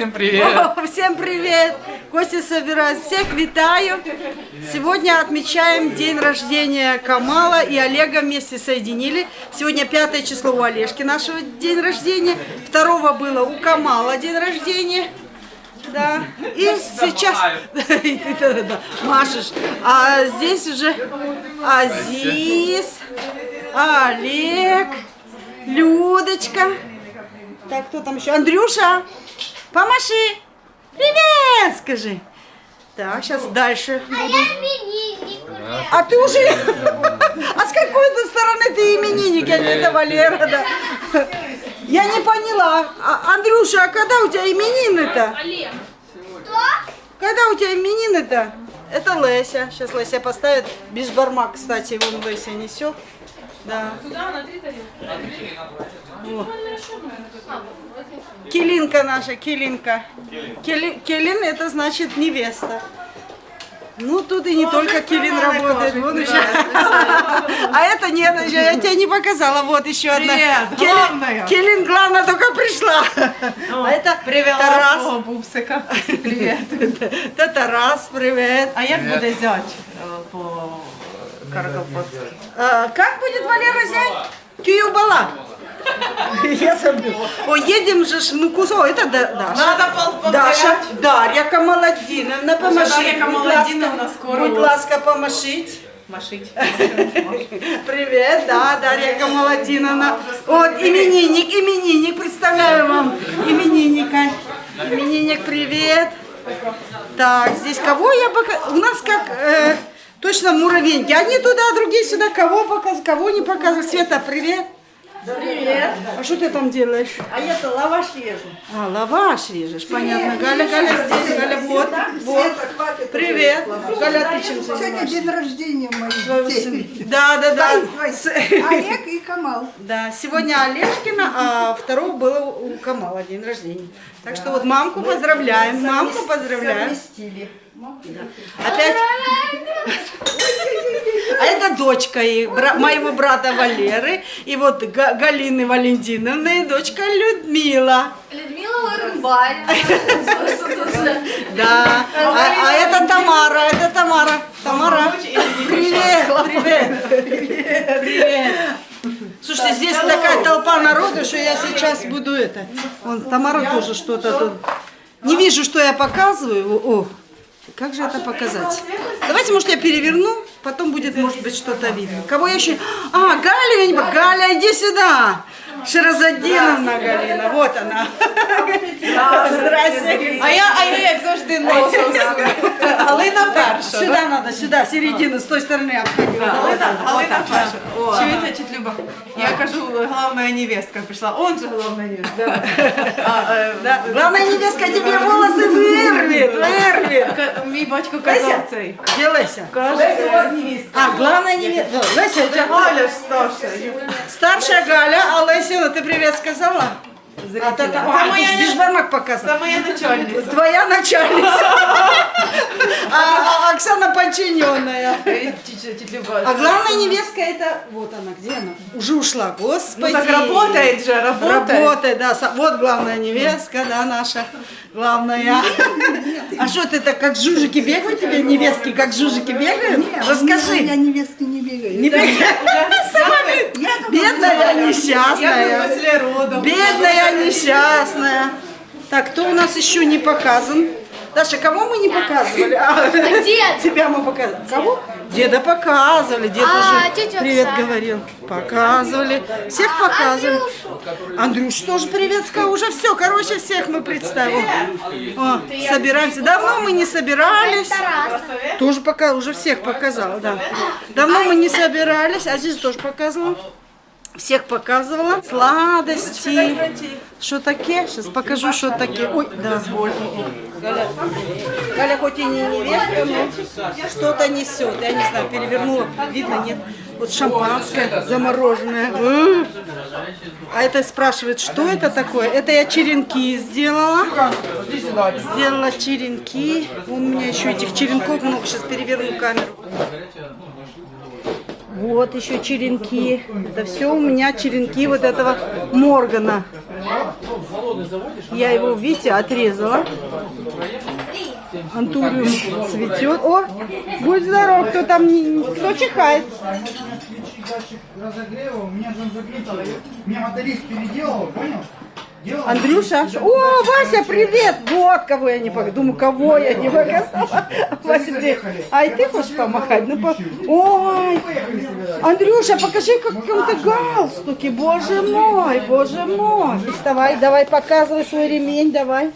Всем привет! Всем привет! Гости собирают. Всех витаю! Сегодня отмечаем день рождения Камала и Олега вместе соединили. Сегодня 5 число у Олежки нашего день рождения. 2 было у Камала день рождения. Да. И сейчас машешь. А здесь уже Азиз, Олег, Людочка. Так, кто там еще? Андрюша, помаши. Привет, скажи. Так, сейчас дальше буду. А ты уже... А с какой-то стороны ты именинник, а не это Валера, да? Я не поняла. Андрюша, а когда у тебя именины-то? Что? Когда у тебя именины-то? Это Леся. Сейчас Леся поставит. Бишбармак, кстати, вон Леся несет. Да. О. Келинка наша, Келинка. Келин это значит невеста. Ну, тут и не только Келин работает. Вон еще. А это нет, я тебе не показала. Вот еще одна. Келин, главное, только пришла. А это Тарас. Бубсика. Привет. Это Тарас, привет. А як буде зять по Каргопотськи? Как будет Валера зять? Киюбала. Я забыл. О, едем же, ну кусок, это Даша. Надо Даша, Дарья Камаладдиновна, помаши. Дарья Камаладдиновна скоро. Будь ласка, помашить. Машить. Привет, да, Дарья Камаладдиновна. Вот, именинник, представляю вам именинника. Именинник, привет. Так, здесь кого я пока... У нас как... точно муравейники. Одни туда, другие сюда. Кого показывать, кого не показывать. Света, привет. Привет. А что ты там делаешь? А я-то лаваш режу. А, лаваш режешь, понятно. Галя здесь, Галя вот. Привет. Галя, ты чем Сегодня занимаешься? день рождения Твоего моего. сына. Да. Олег и Камал. Да, сегодня Олежкина, а 2 было у Камала день рождения. Так что вот мамку поздравляем, Совместили. Опять. А это дочка моего брата Валеры, и вот Галины Валентиновны, и дочка Людмила. Людмила Урумбарина. Да, а это Тамара, Тамара. Привет. Слушайте, здесь такая толпа народу, что я сейчас буду это. Вон, Тамара тоже что-то тут. Не вижу, что я показываю. О, как же это показать? Давайте, может, я переверну, потом будет, может быть, что-то видно. Кого я еще... А, Галя, Галя, иди сюда. Ширазаддиновна Галина, вот она. Здрасте. А я як завжди носом. Галина перша. Сюда надо, сюда, середину, с той стороны обходила. Галина перша. Чуєте, чуть Люба? Я кажу, главная невестка пришла. Он же главная невестка. Да. Главная невестка тебе волосы вырвет. Мій батько казав цей. Где Леся? А, главная невестка. Леся, у тебя Галя ж старша. старшая Галя, а Леся, ну ты привет сказала? А моя Бишбармак показывал. Це моя начальниця. Твоя начальница. А Оксана подчиненная. Тетя Люба. А главная невестка это... Вот она, где она? Уже ушла, господи. Ну так работает же, работает. Работает, да. Вот главная невестка, да, наша главная. А что ты так, как жужики бегают тебе, невестки, как жужики бегают? У меня Расскажи. невестки не бегают. Не бегают? Бедная, Я несчастная. после родов. Бедная, несчастная. Так, кто у нас еще не показан? Даша, кого мы не показывали? Дед. Тебя мы показывали. Кого? Деда показывали. Дед уже тетя привет Оксана. говорил. Показывали. Всех показывали. Андрюш тоже привет сказал. Уже все, короче, всех мы представили. О, собираемся. Давно мы не собирались. Тоже пока уже всех показала, да. Давно мы не собирались. А здесь тоже показывала. Всех показывала. Сладости. Что такие? Сейчас покажу, что такие. Ой, да. Галя хоть и не невестка, но что-то несет. Я не знаю, перевернула. Видно, нет. Вот шампанское замороженное. А это спрашивает, что это такое? Это я черенки сделала. Сделала черенки. У меня еще этих черенков много. Сейчас переверну камеру. Вот еще черенки. Это все у меня черенки вот этого Моргана. Я его, видите, отрезала. Антуриум цветет. О, будь здоров, кто там, кто чихает. Разогрева, у меня же он закрутил. Меня моторист переделал, понял? Андрюша. О, Вася, привет! Вот кого я не показала. Думаю, кого я не показала. Вася, привет. А и ты хочешь помахать? Ну, ой, Андрюша, покажи, как в каком-то галстуке. Боже мой, боже мой. Вставай, давай, показывай свой ремень, давай.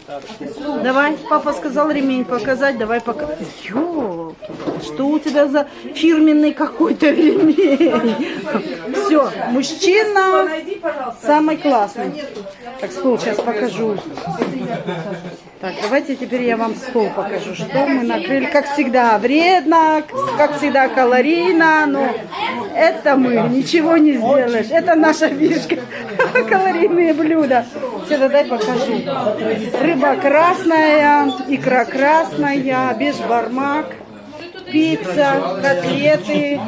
Давай, папа сказал ремень показать, давай показывай. Ёлки, что у тебя за фирменный какой-то ремень? Все, мужчина самый классный. Так, стол сейчас покажу. Так, давайте теперь я вам стол покажу. Что мы накрыли, как всегда, вредно, как всегда, калорийно, но это мы, ничего не сделаешь. Это наша фишка. Калорийные блюда. Все, дай покажу. Рыба красная, икра красная, бешбармак, пицца, котлеты,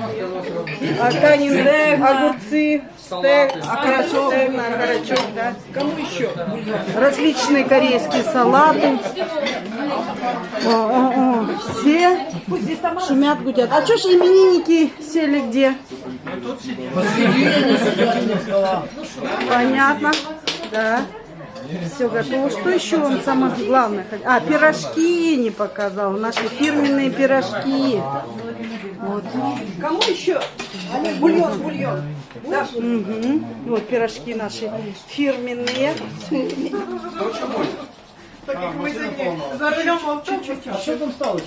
огурцы, стейк, окорочок, да. Кому еще? Различные корейские салаты. Все шумят, гудят. А что ж именинники сели где? Понятно, да. Все готово. Что еще вам самое главное? А, пирожки не показал. Наши фирменные пирожки. Вот. Кому еще? Бульон, бульон. Да. Угу. Вот пирожки наши фирменные. За рулем молчим. А что там стало?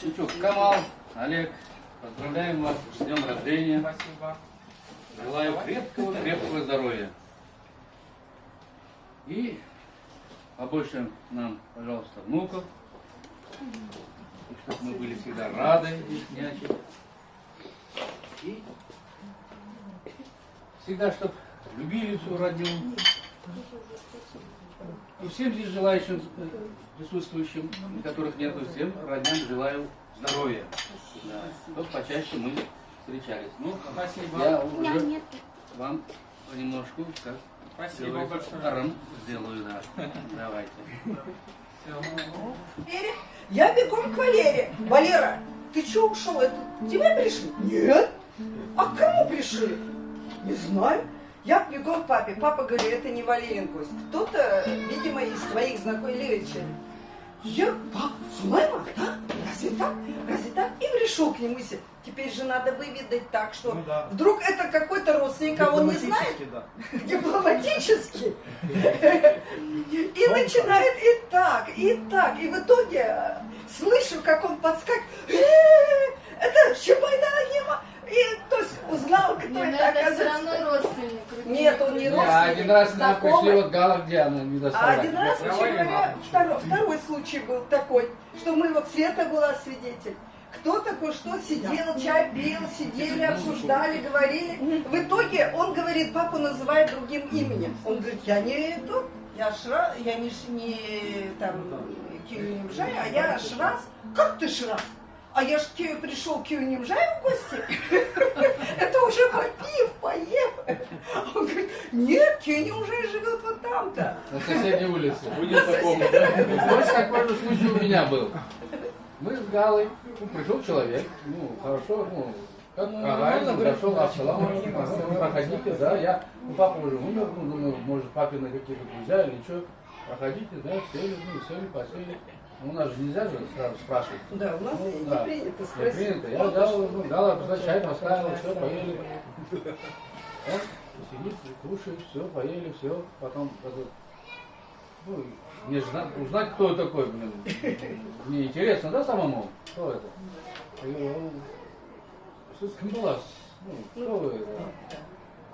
Чучук, Камал, Олег, поздравляем вас с днем рождения. Спасибо. Желаю крепкого здоровья. И побольше нам, пожалуйста, внуков. И чтобы мы были всегда рады их нянчить. И всегда, чтобы любили всю родню. И всем здесь желающим, присутствующим, которых нету, всем родням желаю здоровья. Да. Чтобы почаще мы встречались. Ну, спасибо. Я уже вам понемножку, как Спасибо большое. даром сделаю, да. Давайте. Валере, я бегом к Валере. Валера, ты что ушел? Это тебе пришли? Нет. А к кому пришли? Не знаю. Я бегом к папе. Папа говорит, это не Валерин гость. Кто-то, видимо, из твоих знакомых. Я, пап, Сулейман, да? Разве так? Разве так? И пришел к нему. Теперь же надо выведать так, что вдруг это какой-то родственник, а он не знает? Да. Дипломатически. И начинает и так. И в итоге слышу, как он подскакивает. Это Щебайда. И то есть узнал, кто Но это, это все оказывается. равно родственник. Нет, он не Я родственник. один раз мы пришли, знакомый. вот Гала, где она не А достала. один раз, вообще говоря, второй случай был такой, что мы, вот Света была свидетель. Кто такой, что сидел, чай пил, сидели, обсуждали, говорили. В итоге он говорит, папу называет другим именем. Он говорит, я не тот, я не там Киюнимжай, а я Шрас. Как ты Шрас? А я ж к тебе пришел к Киюнимжаю в гости. Это уже попив, поев. Он говорит, нет, Киюнимжай живет вот там-то. На соседней улице. Вы не запомните, да? Точно такой же случай у меня был. Мы с Галой, пришел человек, хорошо, как правильно, зашел, ассаламу алейкум, проходите, да, папа уже умер, думаю, может, папины какие-то друзья или что, проходите, да, сели, посели. У нас же нельзя же сразу спрашивать. Да, у нас не принято Не спросить. принято. Я взял, Гала, чай поставила, все, поели. Он сидит, кушает, все, поели, все, потом, мне же надо узнать, кто такой, блин. Мне интересно, да, самому? Кто это? Я говорю, что с кем была? Кто вы это?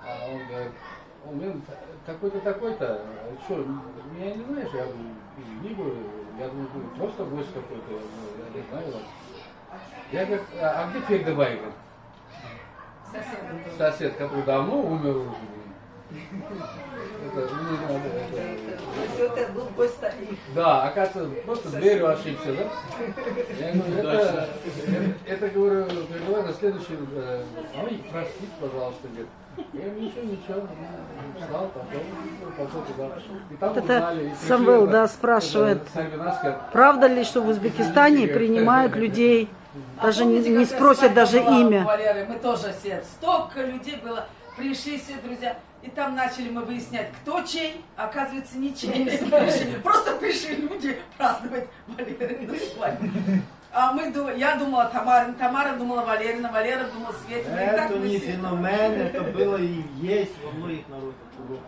А он говорит, блин, такой-то, такой-то. Что, меня не знаешь? Я говорю, извини, я думаю, просто гость какой-то, я не знаю вас. Я говорю, а где Фердебай? Сосед, который давно умер уже, блин. Это, не надо, То есть вот это был гость старик. Да, оказывается, просто дверью ошибся, да? Я говорю, это говорю, передавай на следующий, ой, простите, пожалуйста, говорит. Я говорю, ничего, встал, пошел туда. И там Это узнали, и пришли, Самвел, да, спрашивает, Сарбинасская. правда ли, что в Узбекистане принимают людей, даже не спросят даже имя? Валерия, мы тоже все, столько людей было, пришли все друзья, и там начали мы выяснять, кто чей, а оказывается, ничей. Просто пришли люди праздновать Валерину свадьбу. А я думала Тамара думала Валерина, Валера думала Светина. И так Это мы не все. феномен, это было и есть во многих народах.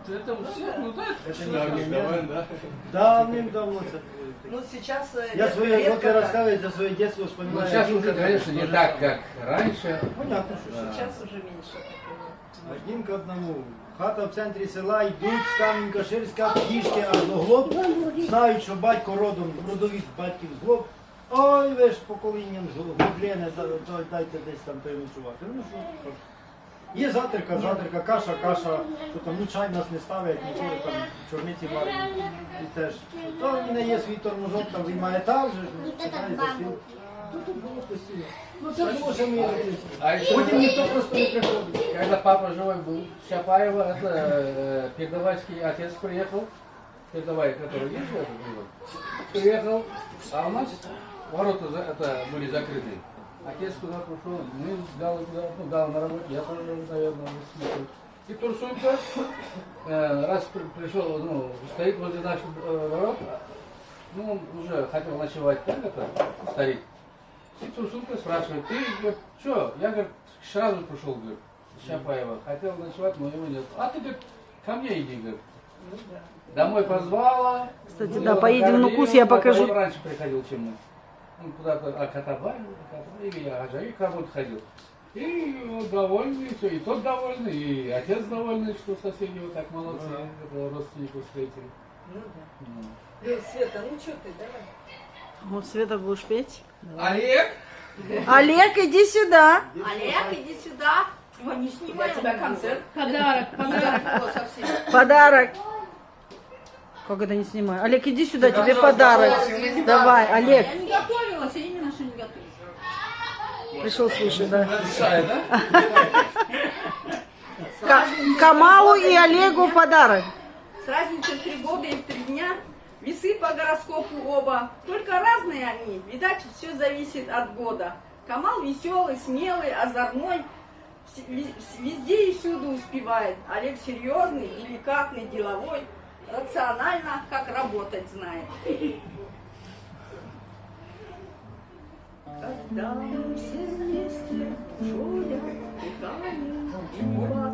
Это все, ну да, Это не давно, феномен. да. Давным-давно это было. Ну сейчас Я свое, вот я рассказываю за свое детство, Ну, вспоминаю. сейчас один уже, к конечно, не одному. так, как раньше. Понятно, что Да. сейчас уже меньше такого. один к одному. Хата в центрі села, йдуть з Кам'янка-Ширська, пішки аж до Глоб, знають, що батько родовід батьків з Глоб. Ой, ви ж поколінням з Глоблене, дайте десь там переночувати. Ну що? Є затирка, каша, що там, ну чай нас не ставлять, нічого там, чорниці варені. І теж. То він не є свій тормозок, там він має так же, чекає за стіл. Тут було постійно. Ну це було ще ми. А еще, Потім ніхто просто не приходить. когда папа живой был, Чапаева, это Пердовайский отец приехал, Пердовай, который есть, приехал, а у нас ворота были закрыты. Отец туда пришел, мы с Галой туда, ну, Гала на работе, я тоже, наверное, смотрел. И Турсунька, раз пришел, ну, стоит возле наших ворот, ну, он уже хотел ночевать, так это, старик. И Турсунка спрашивает, ты, говорит, что? Я, говорит, сразу пришел, говорит, Чапаева, хотел ночевать, но его нет. А ты, говорит, ко мне иди, говорит. Домой позвала. Кстати, да, поедем на укус, я покажу. Он раньше приходил, чем мы. Он куда-то, Акатабай, или я Аджави к работе ходил. И он довольный, все, и тот довольный, и отец довольный, что соседи вот так молодцы, этого родственника встретили. Ну да. Света, ну что ты, давай. Вот, Света, будешь петь? Олег! Олег, иди сюда. Олег, иди сюда. Его не снимай. У тебя концерт. Подарок было совсем. Подарок. Как это не снимаю? Олег, иди сюда, тебе подарок. Давай, Олег. Я не готовилась, я именно что не готовилась. Пришел слушать, да. Решает, да? Камалу и Олегу подарок. С разницей 3 года и 3 дня. Весы по гороскопу оба. Только разные они. Видать, все зависит от года. Камал веселый, смелый, озорной. Везде и всюду успевает. Олег серьезный, деликатный, деловой. Рационально, как работать знает. Когда мы все вместе душою дыхаем, и потому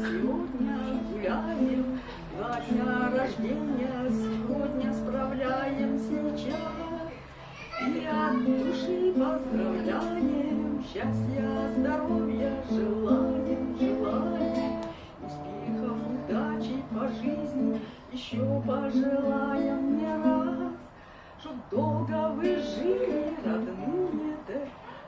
сегодня гуляем, 2 дня рождения сегодня справляем сейчас. И от души поздравляем, счастья, здоровья желаем, желаем. Успехов, удачи по жизни еще пожелаем не раз. Чтоб долго вы жили, родные, да,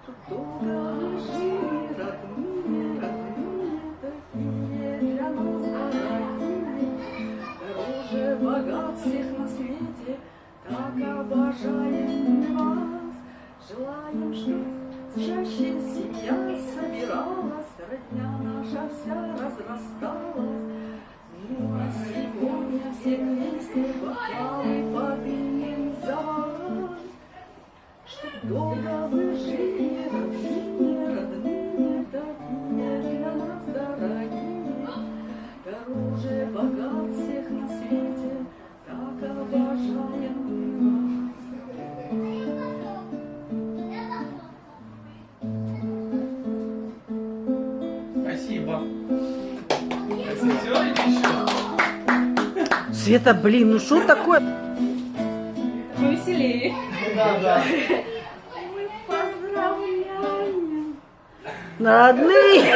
чтоб долго вы жили, родные, такие для нас дорогие. Дороже богат всех на свете, так обожаем вас. Желаем, чтоб чаще семья собиралась, родня наша вся разрасталась. Ну а сегодня все вместе бокалы поднимем за вас. Чтоб долго вы жили, родные, такие для нас дорогие. Дороже богат всех на свете, так обожаем вас. Спасибо. Все, еще. Света, блин, ну что такое? Повеселее. Мы поздравляем. Родные.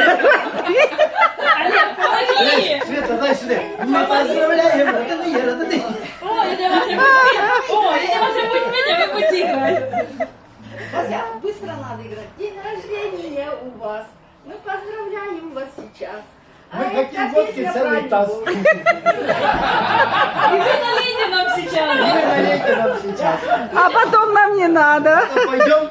Олег, помоги! Света, дай сюда. Мы поздравляем, родные. О, дядя Вася будет петь! О, дядя Вася будет петь, а вы будете играть. Вася, быстро надо играть. День рождения у вас. Мы поздравляем вас сейчас. Мы хотим эта водки песня целый про таз. любовь. И вы налейте нам сейчас. Вы налейте нам сейчас. А потом нам не надо. Ну, пойдем.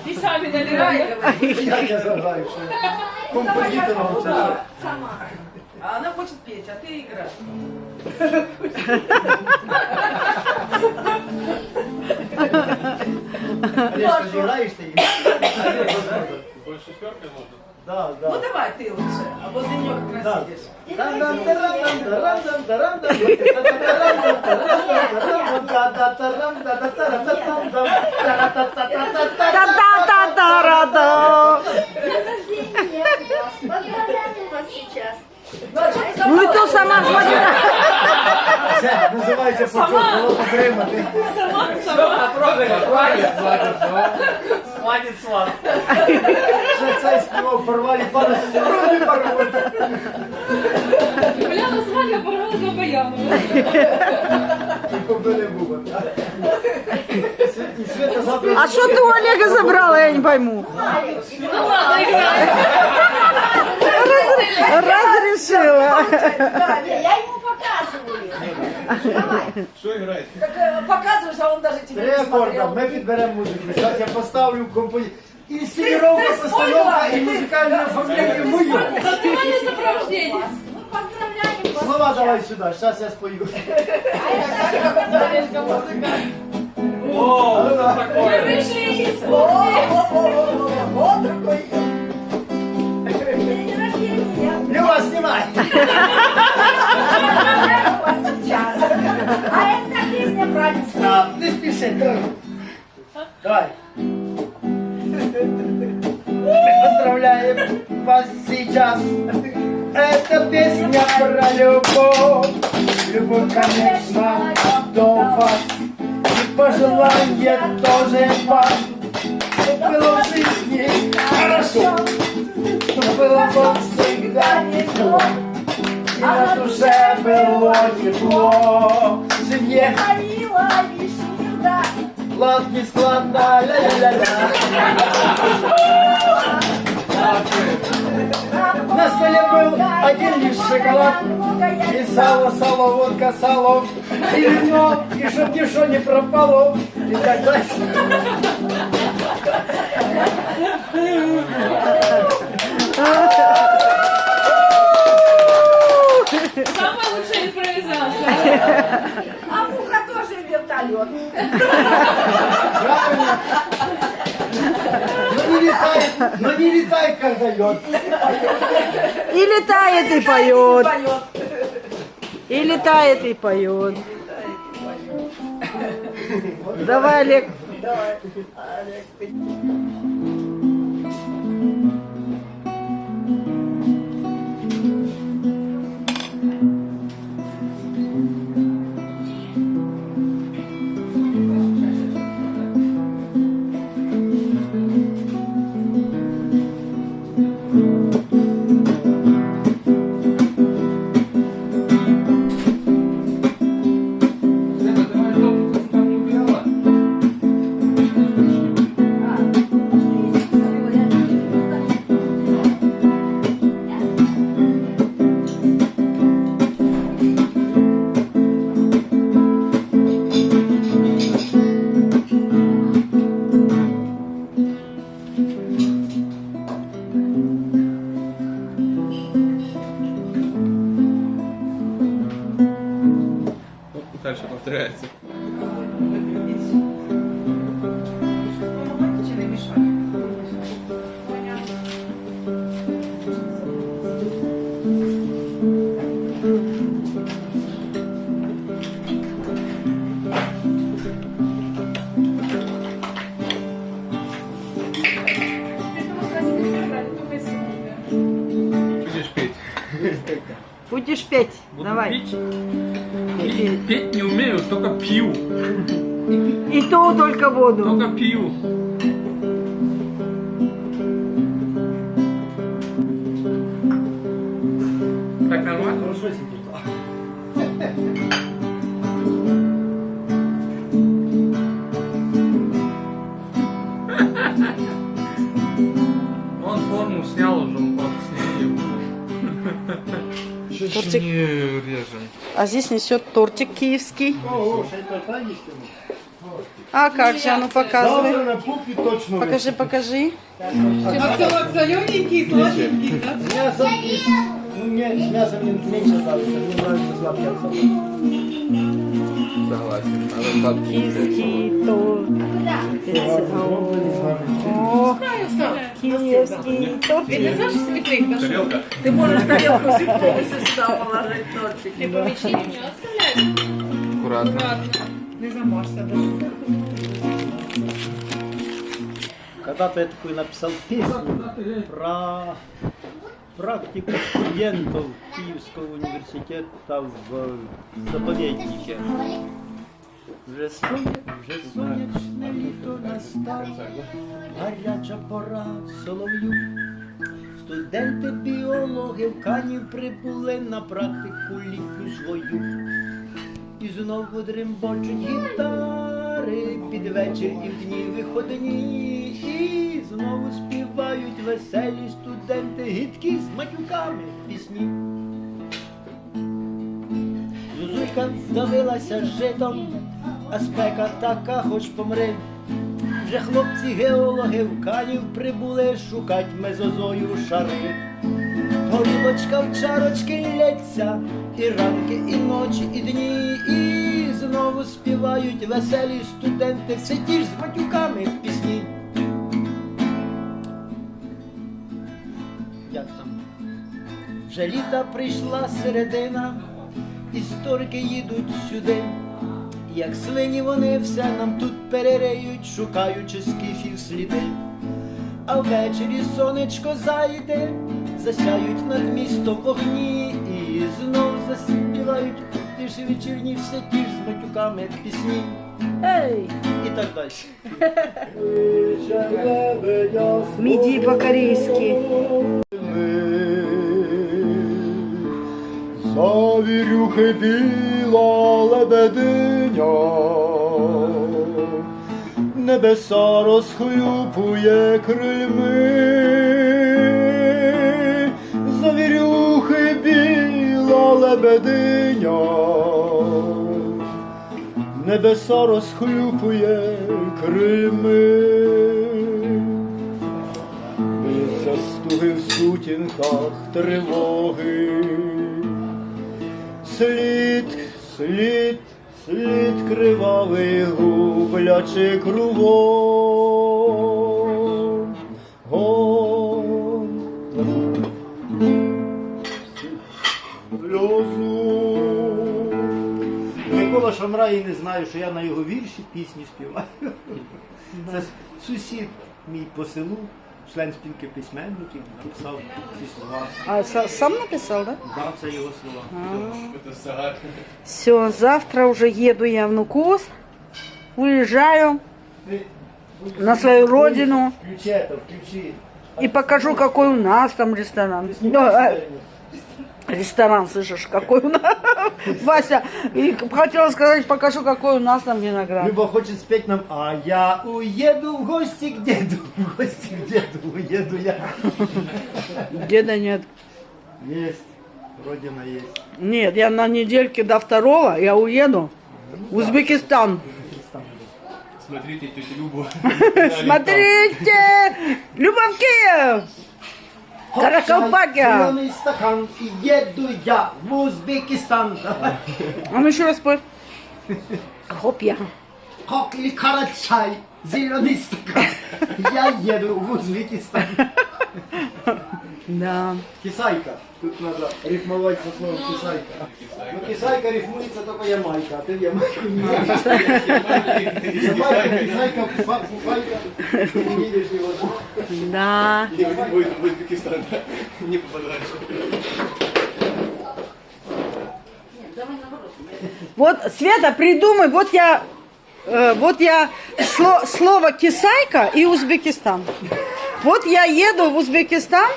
И сами наливайте. Я тебя зажаю, что композитором уже. Сама. А она хочет петь, а ты играешь. Олежка, играешь ты? Больше шестеркой можно. Да, Ну да. давай ты лучше, а возле нее как раз Да. сидишь. Та-та-та-та-ра-да. Поздравляем вас сейчас. Ну и то сама смотрела. Це називається почерк, отримати. Хватит сват. Ще цей співав, порвали пару сторони, порвали. Уляна с вами порвала на баяну. І побили бубен. І Света завтра... А что ты у Олега забрала, я не пойму. Ну ладно, играй. Разрешила. Я ему показываю. Давай. Что играть? Как показываешь, а он даже тебя Три не акорда, смотрел. ми підберемо музику. Зараз я поставлю композицію. Інсценіровка, постановка і музикальне оформлення мою. Танцевальное сопровождение. Ну, поздравляем вас. Слова давай сюди, зараз я спою. О, Ну, да. Мы пришли из Вот такой. День рождения. Люба, знімай! Поздравляем вас сейчас. А эта песня про любовь. Стоп, не спіши, давай. Давай. Мы поздравляем вас сейчас. Это песня про любовь. Любовь, конечно, до вас. И пожелание тоже вам. Чтобы было в жизни хорошо. Чтобы было вам всегда тепло. И на душе было тепло. В семье Ходила вишенка. Ладно, складно, ля-ля-ля-ля. На столе был один лишь шоколад. И сало, сало, водка, сало. И вино, и чтоб ничего не пропало. И так дальше. Самая лучшая импровизация. А муха тоже вертолет. Правильно? Но не летай, когда лед. И летает, и поет. Поет. И летает, и поет. Давай, Олег. Света, ты моя дома там не убирала? Дальше повторяется. Будешь петь? Будешь петь. Буду Давай. петь? Петь не умею, только пью. И то только воду. Только пью. Так нормально? Хорошо сидит. Он форму снял уже, он снимет. Тортик. Не режем. А здесь несет тортик киевский. Ого, ще й торта їсти. А как же, а ну показывай. Завтра на пупі точно Покажи, покажи. А солененький, сладенький, да? С мясом, ну, мне с мясом меньше нравится, мне нравится сладкий отсок. Согласен. Надо сладкий. Киевский торт. О, киевский торт. Тарелка. Ты можешь тарелку полностью сюда положить тортик. Ты помещение не оставляешь? Аккуратно. Не замажься, да. Когда-то я такой написал песню про практику студентов Киевского университета в заповеднике. Вже сонячне літо настало, гаряча пора солов'ю. Студенти-біологи в Канів прибули на практику літню свою. І знову дримбочуть гітари під вечір і в дні виходні. І знову співають веселі студенти гідкі з матюками пісні. Зузулька вдавилася житом, а спека така, хоч помри. Вже хлопці-геологи в Канів прибули шукать мезозою шари. Горілочка в чарочки лється, і ранки, і ночі, і дні. І знову співають веселі студенти, все ті ж з матюками пісні. Як там? Вже літа прийшла середина, історики їдуть сюди. Як свині вони все нам тут перериють, шукаючи скіфів сліди. А ввечері сонечко зайде, засяють над містом вогні. І знов заспівають у тиші вечірні все ті ж з матюками пісні. Эй, І так далі. миди по-корейски. Завірюхи біла лебединя, небеса розхлюпує крильми. Завірюхи біла лебединя, небеса розхлюпує крильми. Биться стуги в сутінках тривоги. Слід, слід, слід кривавий гублячи кругом. Сльозу. Микола Шамрай не знаю, що я на його вірші пісні співаю. Це сусід мій по селу, член спілки письменників, написав ці слова. А сам написал, да? Да, це його слова. Все, завтра уже еду я в Нукус, уезжаю на свою родину Включи это, включи. и покажу, какой у нас там ресторан. Ресторан, слышишь, какой у нас. Вася, и хотела сказать, покажу, какой у нас там виноград. Люба хочет спеть нам, а я уеду в гости к деду, в гости к деду уеду я. Деда нет. Есть, родина есть. Нет, я на недельке до 2 я уеду в Узбекистан. Смотрите тетю Любу. Смотрите! Люба в Киев! Каракалпакия! Зеленый стакан, и еду я в Узбекистан. А ну еще раз спой. Хоп я. Кок или карачай, зеленый стакан, я еду в Узбекистан. Да. Кисайка. Тут надо рифмовать со словом кисайка. Ну кисайка рифмуется только Ямайка, а ты Ямайку не знаешь. Ямайка, кисайка, фуфайка. Ты не видишь его. Да. Будет в Узбекистан. Не попадаешь. Вот, Света, придумай, вот я слово кисайка и Узбекистан. Вот я еду в Узбекистан.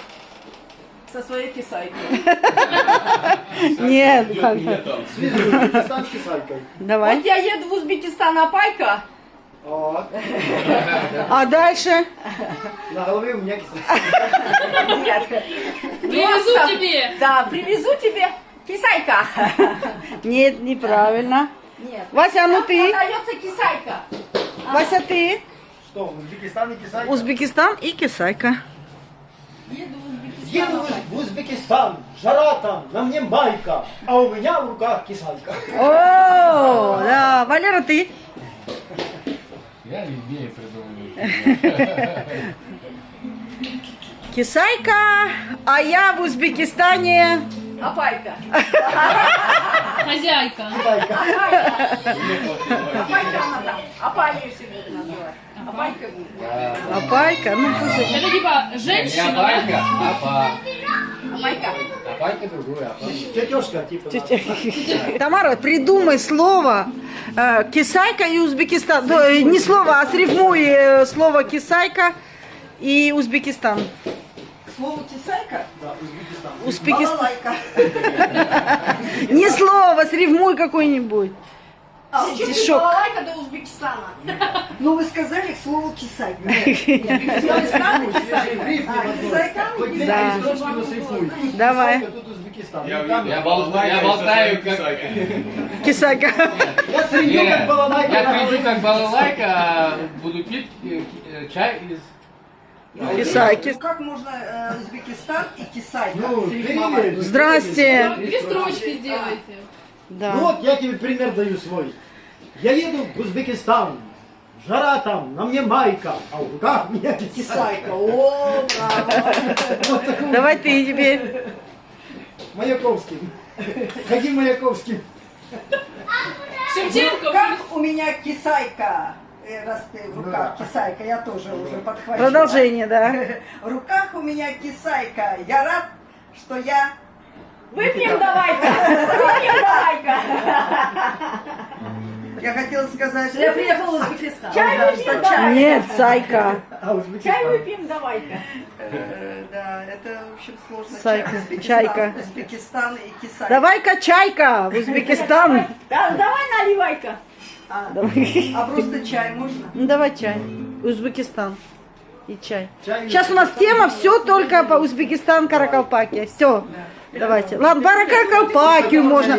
Со своей кисайкой. Нет, Узбекистан с кисайкой. давай. Вот я еду в Узбекистан, а Пайка Вот. А дальше? На голове у меня кисайка. Привезу тебе. Да, привезу тебе кисайка. Нет, неправильно. Нет. Вася, а ну ты? Продается кисайка. Вася, ты? Что, Узбекистан и кисайка? Узбекистан и кисайка. Еду в Узбекистан, жара там, на мне майка, а у меня в руках кисайка. О, да. Валера, ты? Я не умею придумывать. Кисайка, а я в Узбекистане. Апайка. Хозяйка. Апайка она там. Апайка себе называют. Апайка будет. Апайка, ну слушай. Это типа Не женщина, Апайка, да? Апа. Апайка. Апайка другой, Апа. Тетюшка, типа. Тамара, придумай слово кисайка и Узбекистан. Не слово, а срифмуй слово кисайка и Узбекистан. Слово кисайка? Да, Узбекистан. Узбекистан. Балалайка. Не слово, срифмуй какой-нибудь. Стишок. Балалайка до Узбекистана. Ну, вы сказали к слову кисайка. Кисайка. Хоть две Да. строчки, но срифмуй. Давай. Кисайка, тут Узбекистан. Я Ну, там- Я болтаю как... Кисайка. Я треню как балалайка Я на приду голове. как балалайка, а буду пить чай из... Кисайки. Ну, как можно Узбекистан и кисайка Ну, срифмовать? ты- Здрасте. Две строчки сделайте. Ну Да. вот я тебе пример даю свой. Я еду в Узбекистан. Жара там, на мне майка, а в руках у меня кисайка. Кисайка. О, браво. Давай ты теперь. Маяковским. Ходи Маяковским. Шевченко. Как у меня кисайка. Раз ты в руках кисайка, я тоже уже подхватила. Продолжение, да. В руках у меня кисайка. Я рад, что я... Выпьем давай-ка. Выпьем давай-ка. Я хотела сказать... Я приехала в Узбекистан. Да, Чай что выпьем чай. давай. Нет, сайка. А Чай Узбекистан. выпьем давай-ка. Да, это, в общем, сложно. Сайка, Узбекистан, чайка. Узбекистан и кисайка. Давай-ка чайка в Узбекистан. Да, давай наливай-ка. А просто чай можно? Ну давай чай. Узбекистан. И чай. Чай. Сейчас у нас тема все только по Узбекистан, Каракалпакия. Все. Давайте. Ладно, про Каракалпакию можно.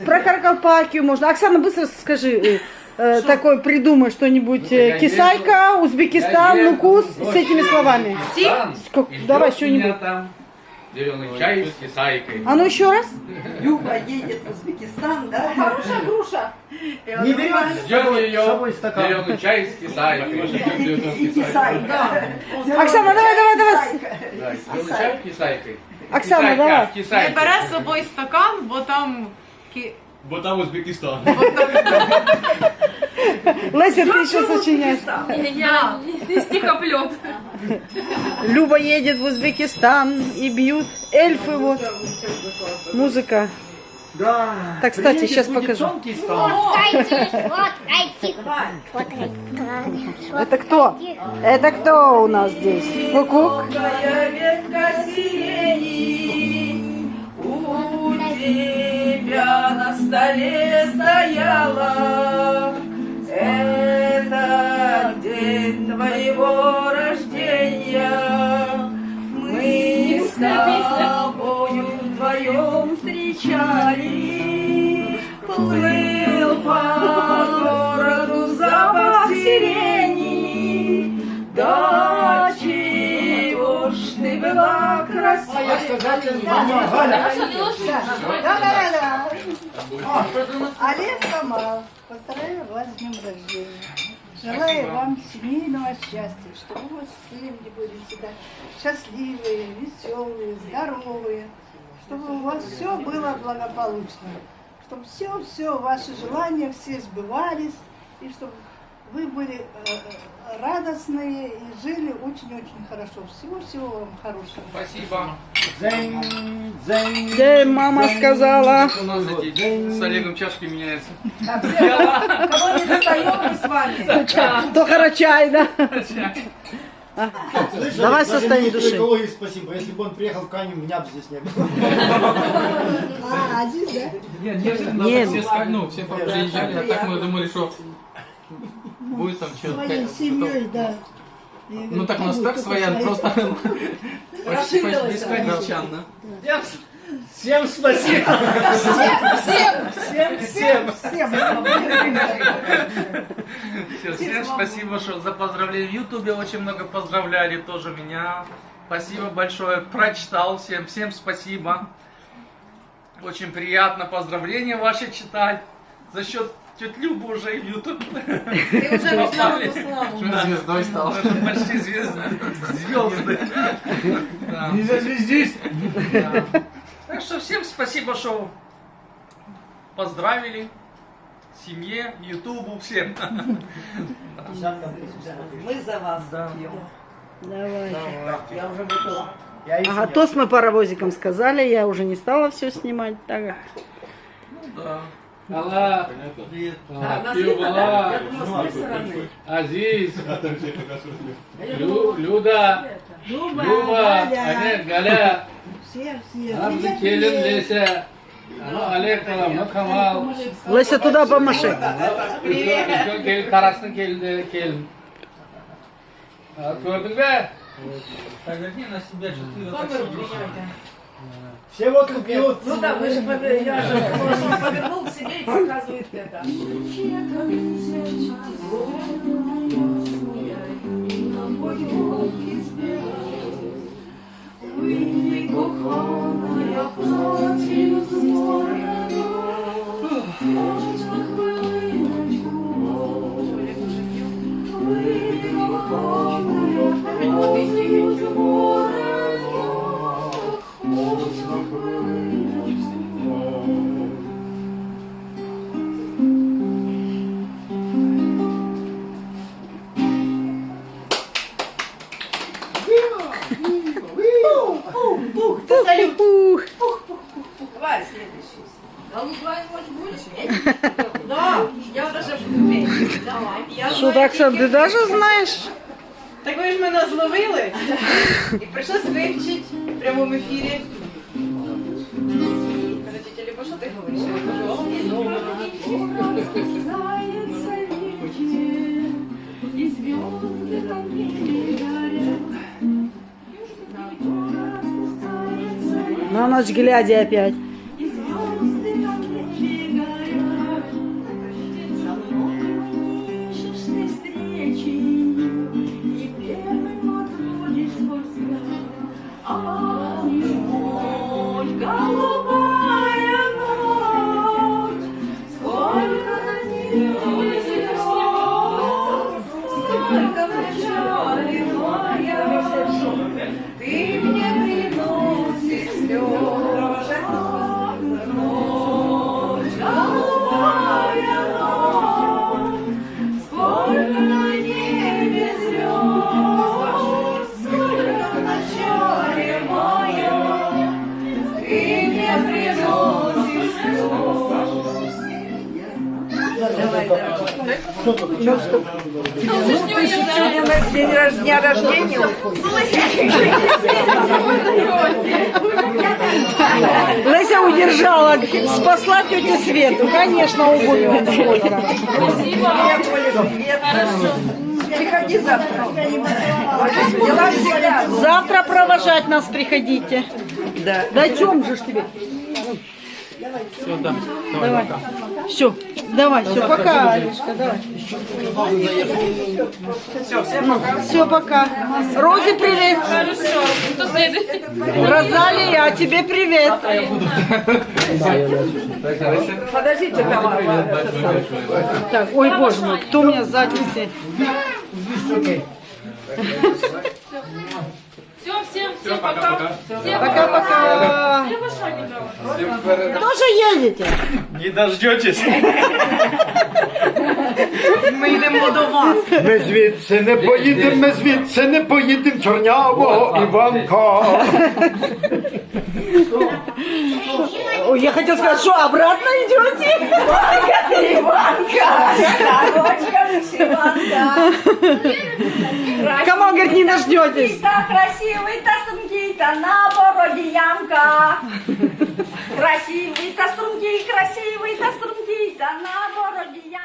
Про Каракалпакию можно. Оксана, быстро скажи. Такой придумай что-нибудь. Кисайка, Узбекистан, Нукус с этими словами. Давай что-нибудь. там зеленый чай с кисайкой. А ну еще раз. Люба едет в Узбекистан, да? Хорошая груша. Не берет Ждет ее с собой стакан. зеленый чай с кисайкой. И кисайка. Оксана, давай. Да, зеленый чай с кисайкой. Оксана, Кисайка, давай. Не кисайка. бере з собою стакан, бо там... Вот там Узбекистан. Леся, ты еще сочиняешь. Я не стихоплет. Люба едет в Узбекистан и бьют эльфы. Вот. Музыка. Да. Так, кстати, Приедет, сейчас будет покажу. тонкий стан. Это кто? Это кто у нас здесь? Куку. Твоя ветка сирени у тебя на столе стояла. Это день твоего рождения. Мы с тобою вдвоем встречались. Плыл по городу запах сирени. Да чего ж ты была красивая? Мама, Галя. Хорошо, не ложись. Олег Камал, поздравляю вас с днем рождения. Желаю вам семейного счастья, чтобы у вас семьи были всегда счастливые, веселые, здоровые, чтобы у вас все было благополучно, чтобы все ваши желания все сбывались, и чтобы вы были радостные и жили очень-очень хорошо. Всего-всего вам хорошего. Спасибо. Дзень, дзень. Где мама сказала? У нас эти с Олегом чашки меняются. Кого не достаем, мы с вами. То карачай, да? Слышали? Давай Даже состояние министру души. экологии спасибо. Если бы он приехал в Каню, меня бы здесь не было. А, здесь, да? Нет, Нет. все приезжали, а так мы думали, что будет там что-то. Своей семьей, да. Ну так у нас так своя, просто почти бесконечно. Всем спасибо. Всем спасибо, что за поздравления. В Ютубе очень много поздравляли тоже меня. Спасибо большое. Прочитал всем спасибо. Очень приятно поздравления ваши читать. За счет тети Любы уже и в Ютубе. Ты уже попал по славу. Звездой стал. Почти звезды. Да. Не зазвездись. Да. Так что всем спасибо, что поздравили. Семье, Ютубу, всем. Мы за вас. Давайте. Я уже выпила. Ага, тост мы паровозиком сказали, я уже не стала все снимать. Так. Да. Алла, Алла, Азиз, Люда, Люба, Анет, Галя, Абзи Келин, Леся, Олег, Камал. Леся, туда помаши. Karasın gelin. Gördün mü? Поверни на себя, что ты вот Камеру принимайте. Все вот пьют. Ну да, вы же я же он повернул к себе и показывает это. Давай следующий. Голубая ночь будешь? Да, я даже умею. Давай. Я Что, знаю Оксан, тільки- ты даже знаешь? Так ви ж мене зловили і прийшлось вивчити в прямому ефірі. Каже, тетя Люба, що ти говориш? Я кажу, На ночь глядя опять. Ты мне приносишь слезы. Ночь, голубая ночь, сколько на небе звезд, сколько в начале мая, ты мне приносишь слезы. Давай, Сегодня день рождения. Леся удержала, спасла тетю Свету. Конечно, угодно сколько. Приходи завтра. Дела всегда. Завтра провожать нас приходите. Да. Дойдем же ж тебе. Давай. Все, давай, все, пока, Алишка, давай. Все, пока. Розе привет. Хорошо. Кто следует? Розалия, а тебе привет. Подождите, Тамара. Так, ой, боже мой, кто у меня сзади сидит? Всем пока. Всем Пока-пока. Я ваша не брала. Тоже едете? Не дождетесь. Ми йдемо до вас. Ми звідси не поїдемо, ми звідси не поїдемо, чорнявого Іванка. Ой, я хотела сказать, что обратно идете? Иванка, сорочка вышиванка. Кому, говорит, не дождетесь? Красивый-то струнки-то на бороде ямка. Красивый-то струнки, красивый-то струнки-то на бороде ямка.